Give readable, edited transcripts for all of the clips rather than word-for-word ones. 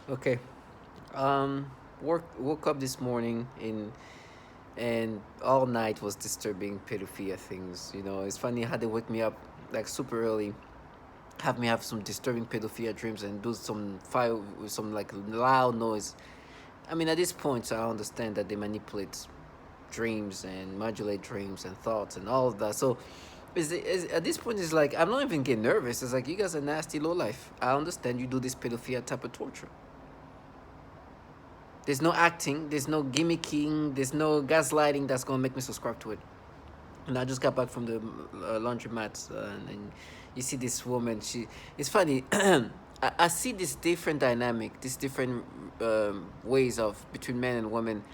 Okay. Um, woke up this morning and all night was disturbing pedophilia things. It's funny how they wake me up like super early, have me have some disturbing pedophilia dreams and do some fire with some like loud noise. I mean, at this point, I understand that they manipulate dreams and modulate dreams and thoughts and all of that. So, at this point, it's like I'm not even getting nervous. It's like you guys are nasty low life. I understand you do this pedophilia type of torture. There's no acting, there's no gimmicking, there's no gaslighting that's gonna make me subscribe to it. And I just got back from the laundromat, and you see this woman. It's funny. I see this different dynamic, this different ways of between men and women.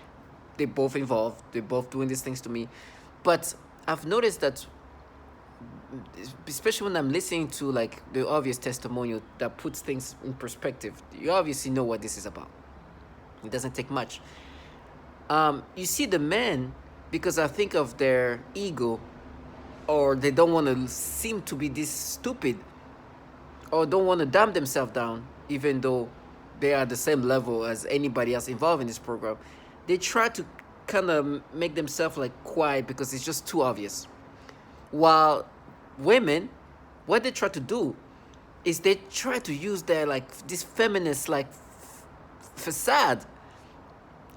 They both involved. They're both doing these things to me, but I've noticed that, especially when I'm listening to like the obvious testimonial that puts things in perspective. You obviously know what this is about. It doesn't take much. You see the men, because I think of their ego, or they don't want to seem to be this stupid, or don't want to dumb themselves down, even though they are the same level as anybody else involved in this program. They try to kind of make themselves like quiet because it's just too obvious. While women, what they try to do is they try to use their like this feminist like facade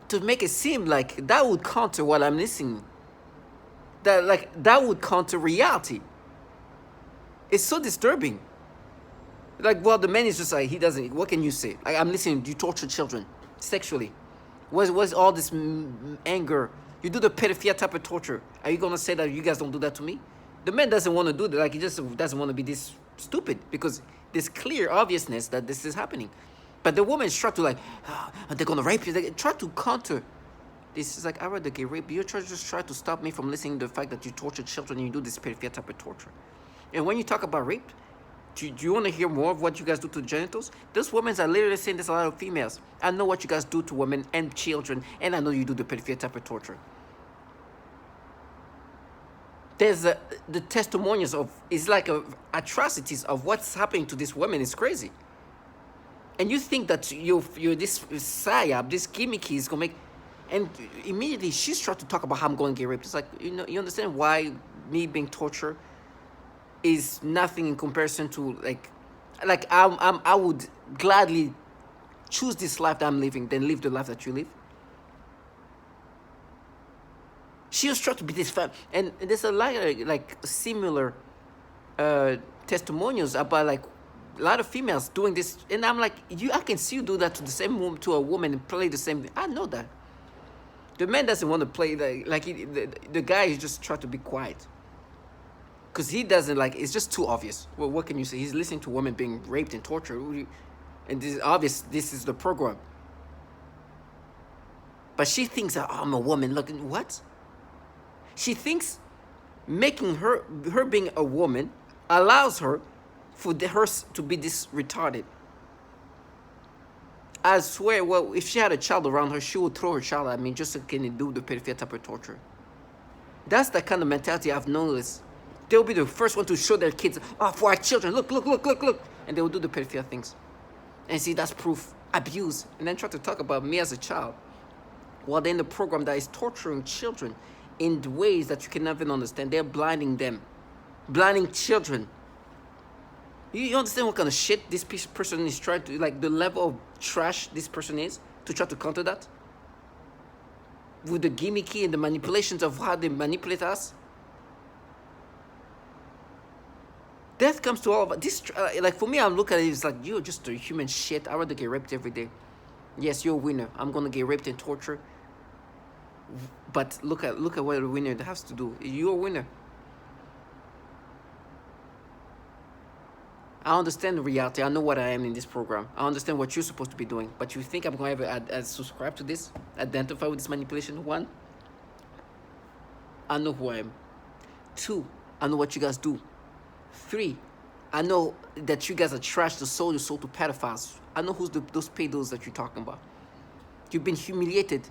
to make it seem like that would counter what I'm listening. That would counter reality. It's so disturbing. Like, well, the man is just like he doesn't. What can you say? Like, I'm listening. You torture children sexually. What's all this anger? You do the pedophilia type of torture. Are you gonna say that you guys don't do that to me? The man doesn't want to do that. Like, he just doesn't want to be this stupid because there's clear obviousness that this is happening. But the woman is trying to like, they're gonna rape you. They try to counter. This is like, I rather get raped. You just try to stop me from listening to the fact that you torture children and you do this pedophilia type of torture. And when you talk about rape, do you want to hear more of what you guys do to genitals? Those women are literally saying there's a lot of females. I know what you guys do to women and children, and I know you do the pedophilia type of torture. There's the testimonials of, it's like atrocities of what's happening to these women is crazy. And you think that you're this psyop, this gimmicky is gonna make, and immediately she's trying to talk about how I'm going to get raped. It's like, you understand why me being tortured is nothing in comparison to like I would gladly choose this life that I'm living than live the life that you live. She was trying to be this fan, and there's a lot of like similar testimonials about like a lot of females doing this, and I'm like, I can see you do that to the same woman, to a woman, and play the same thing. I know that the man doesn't want to play the guy is just trying to be quiet because he doesn't like, it's just too obvious. Well, what can you say? He's listening to women being raped and tortured, and this is obvious. This is the program. But she thinks that, oh, I'm a woman. Look, what? She thinks making her being a woman allows her for her to be this retarded. I swear, well, if she had a child around her, she would throw her child at me just so can do the pedophilia type of torture. That's the kind of mentality I've noticed. They'll be the first one to show their kids, for our children, look, look, look, look, look. And they will do the pedophilia things. And see, that's proof. Abuse. And then try to talk about me as a child. While they're in the program that is torturing children in ways that you can never understand. They're blinding them. Blinding children. You understand what kind of shit this person is trying to, like the level of trash this person is to try to counter that? With the gimmicky and the manipulations of how they manipulate us? Death comes to all of us. This, like for me, I'm looking at it as like, you're just a human shit. I'd rather get raped every day. Yes, you're a winner. I'm gonna get raped and tortured. But look at what a winner has to do. You're a winner. I understand the reality. I know what I am in this program. I understand what you're supposed to be doing. But you think I'm going to ever subscribe to this? Identify with this manipulation? One, I know who I am. Two, I know what you guys do. Three, I know that you guys are trash to sold your soul to pedophiles. I know who's those pedos that you're talking about. You've been humiliated.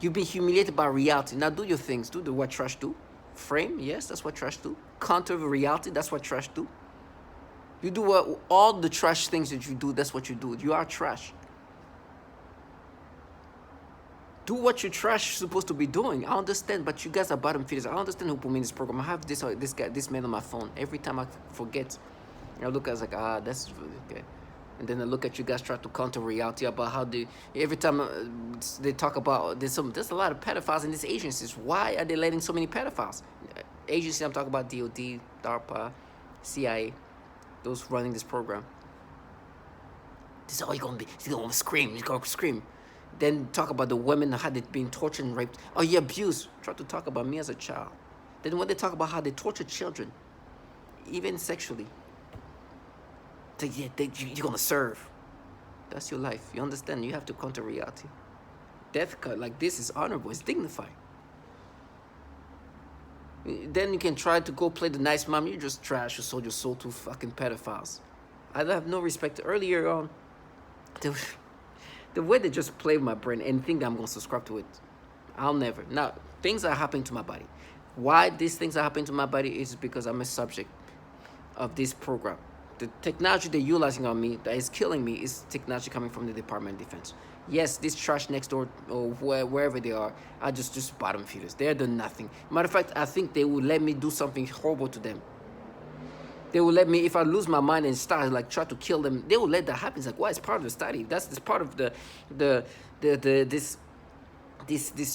You've been humiliated by reality. Now do your things. Do what trash do. Frame, yes, that's what trash do. Counter reality, that's what trash do. You do all the trash things that you do. That's what you do. You are trash. Do what you're trash supposed to be doing. I understand, but you guys are bottom feeders. I understand who put me in this program. I have this guy, this man on my phone. Every time I forget, I look at like, that's okay. And then I look at you guys try to counter reality about how every time they talk about there's a lot of pedophiles in these agencies. Why are they letting so many pedophiles? Agency I'm talking about, DOD, DARPA, CIA, those running this program. This is all you're gonna be. You're gonna scream. You're gonna scream. Then talk about the women, how they've been tortured and raped. Oh, you abused. Try to talk about me as a child. Then when they talk about how they torture children, even sexually, you're going to serve. That's your life. You understand? You have to counter reality. Death like this is honorable. It's dignified. Then you can try to go play the nice mom. You're just trash. You sold your soul to fucking pedophiles. I have no respect. Earlier on, the way they just play with my brain and think that I'm going to subscribe to it, I'll never. Now, things are happening to my body. Why these things are happening to my body is because I'm a subject of this program. The technology they're utilizing on me that is killing me is technology coming from the Department of Defense. Yes, this trash next door or wherever they are just bottom feeders. They're doing nothing. Matter of fact, I think they will let me do something horrible to them. They will let me, if I lose my mind and start like try to kill them, they will let that happen. It's like, why? It's part of the study. That's part of this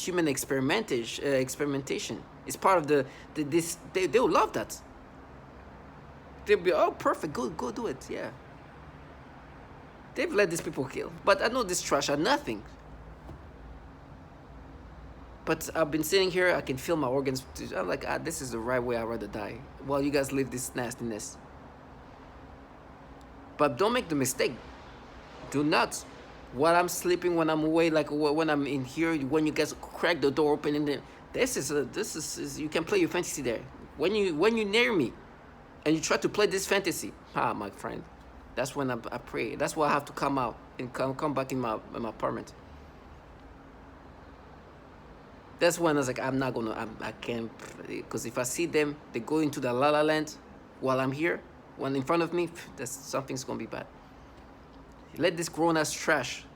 human experimentation. It's part of this. They will love that. They'll be, oh, perfect, go do it, yeah. They've let these people kill, but I know this trash are nothing. But I've been sitting here, I can feel my organs. I'm like, this is the right way. I'd rather die while you guys live this nastiness. But don't make the mistake. Do not. While I'm sleeping, when I'm away, like when I'm in here, when you guys crack the door open, and then this is you can play your fantasy there. When you near me, and you try to play this fantasy, my friend, that's when I pray. That's why I have to come out and come back in my apartment. That's when I was like, I can't, because if I see them, they go into the la la land while I'm here, when in front of me, something's gonna be bad. Let this grown ass trash,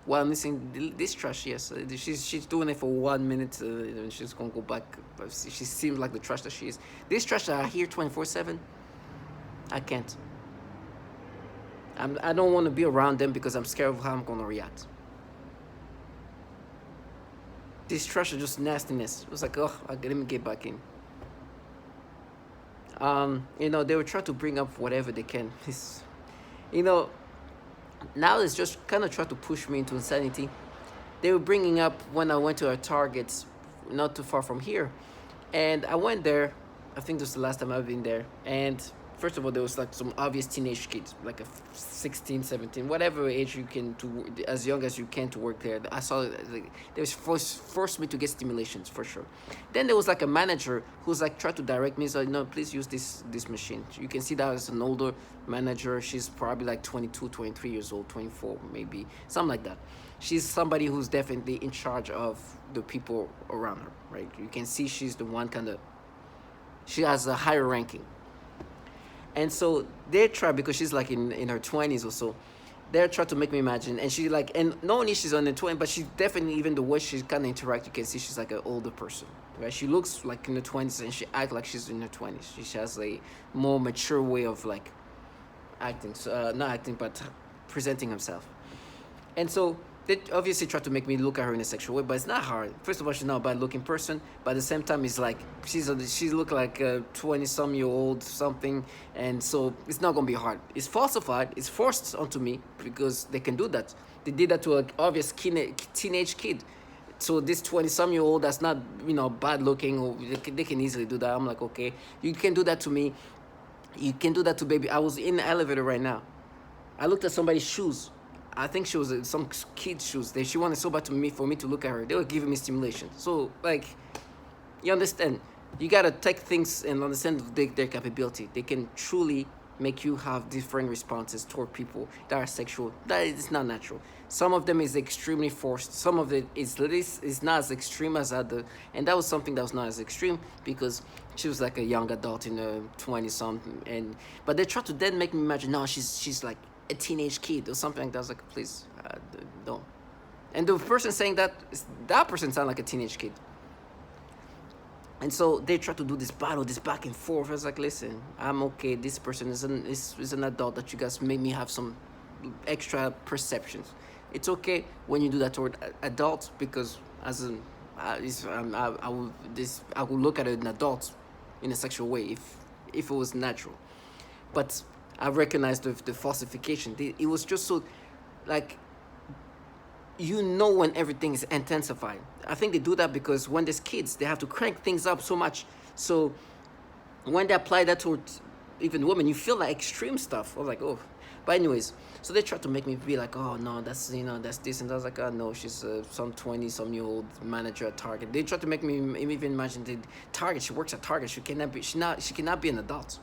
while I'm listening, this trash, yes, she's doing it for 1 minute, and she's gonna go back. She seems like the trash that she is. This trash that I hear 24/7, I can't. I don't want to be around them because I'm scared of how I'm gonna react. This trash is just nastiness. It was like, oh, let me get back in. They will try to bring up whatever they can. Now it's just kind of try to push me into insanity. They were bringing up when I went to our Targets, not too far from here, and I went there. I think this was the last time I've been there. And first of all, there was like some obvious teenage kids, like a 16, 17, whatever age you can, to as young as you can to work there. I saw they was forced me to get stimulations for sure. Then there was like a manager who's like tried to direct me. So no, please use this machine. You can see that as an older manager. She's probably like 22, 23 years old, 24 maybe, something like that. She's somebody who's definitely in charge of the people around her, right? You can see she's the one she has a higher ranking. And so they try, because she's like in her 20s or so, they're trying to make me imagine. And she like, and not only she's on the 20s, but she's definitely, even the way she's kind of interact, you can see she's like an older person, right? She looks like in the 20s and she acts like she's in her 20s. She has a more mature way of like acting, so, not acting, but presenting herself. And so they obviously try to make me look at her in a sexual way, but it's not hard. First of all, she's not a bad looking person, but at the same time, it's like she look like a 20-some-year-old something, and so it's not gonna be hard. It's falsified. It's forced onto me because they can do that. They did that to an obvious teenage kid. So this 20-some-year-old that's not bad looking, or they can easily do that. I'm like, okay, you can do that to me. You can do that to baby. I was in the elevator right now. I looked at somebody's shoes. I think she was some kid's shoes. She wanted so bad for me to look at her. They were giving me stimulation. So, like, you understand. You got to take things and understand their capability. They can truly make you have different responses toward people that are sexual. That is not natural. Some of them is extremely forced. Some of it is not as extreme as other. And that was something that was not as extreme, because She was like a young adult in her 20 something, but they tried to then make me imagine, no, she's like a teenage kid or something like that. I was like, please, don't. And the person saying that person sounded like a teenage kid. And so they try to do this battle, this back and forth. I was like, listen, I'm okay. This person is an adult that you guys make me have some extra perceptions. It's okay when you do that toward adults, because as an I will look at an adult in a sexual way if it was natural. But I recognized the falsification. It was just so, like, when everything is intensified. I think they do that because when there's kids, they have to crank things up so much. So when they apply that to even women, you feel like extreme stuff. I was like, oh. But anyways, so they try to make me be like, oh no, that's this, and I was like, oh no, she's some 20-some-year-old manager at Target. They try to make me even imagine the Target. She works at Target. She cannot be an adult.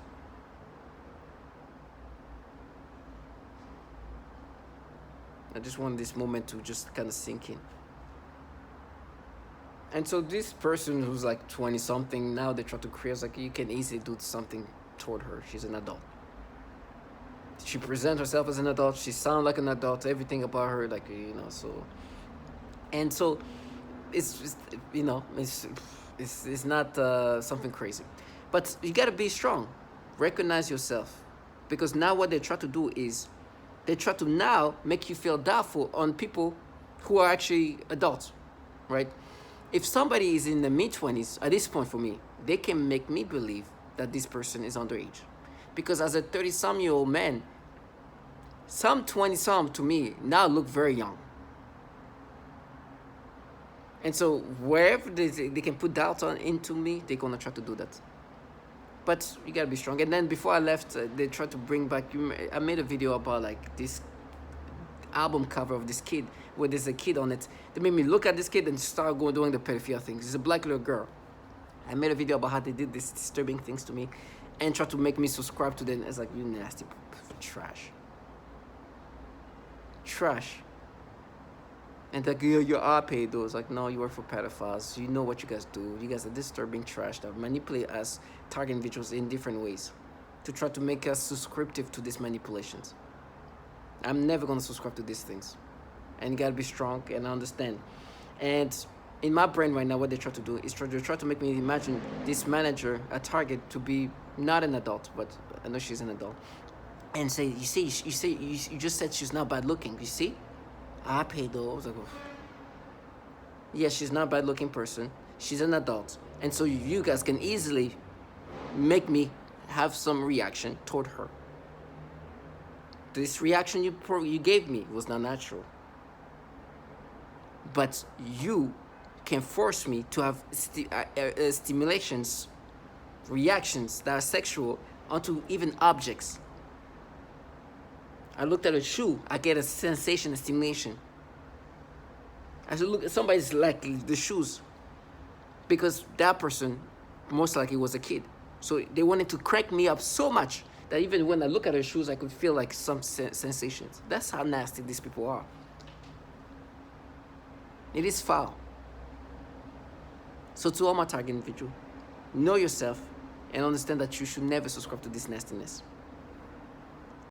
I just want this moment to just kind of sink in. And so this person who's like 20 something, now they try to create, like, you can easily do something toward her. She's an adult. She presents herself as an adult. She sounds like an adult. Everything about her, like, so. And so it's just, it's not something crazy. But you got to be strong. Recognize yourself. Because now what they try to do is they try to now make you feel doubtful on people who are actually adults, right? If somebody is in the mid-20s, at this point for me, they can make me believe that this person is underage. Because as a 30-some-year-old man, some 20-some to me now look very young. And so wherever they can put doubt into me, they're going to try to do that. But you got to be strong. And then before I left, they tried to bring back, I made a video about like this album cover of this kid, where there's a kid on it. They made me look at this kid and start doing the pedophilia things. It's a black little girl. I made a video about how they did these disturbing things to me and tried to make me subscribe to them. It's like, you nasty trash. Trash. And like, yeah, you are paid those. Like, no, you work for pedophiles. You know what you guys do. You guys are disturbing trash that manipulate us, target individuals in different ways to try to make us subscriptive to these manipulations. I'm never going to subscribe to these things. And you got to be strong and understand. And in my brain right now, what they try to do is try to make me imagine this manager at Target to be not an adult, but I know she's an adult. And say, you just said she's not bad looking. You see? I paid those. I was like, oh. Yeah, she's not a bad looking person. She's an adult. And so you guys can easily make me have some reaction toward her. This reaction you gave me was not natural. But you can force me to have stimulations, reactions that are sexual onto even objects. I looked at a shoe, I get a sensation, a stimulation. I should look at somebody's like the shoes, because that person most likely was a kid. So they wanted to crank me up so much that even when I look at her shoes, I could feel like some sensations. That's how nasty these people are. It is foul. So to all my target individual, know yourself and understand that you should never subscribe to this nastiness.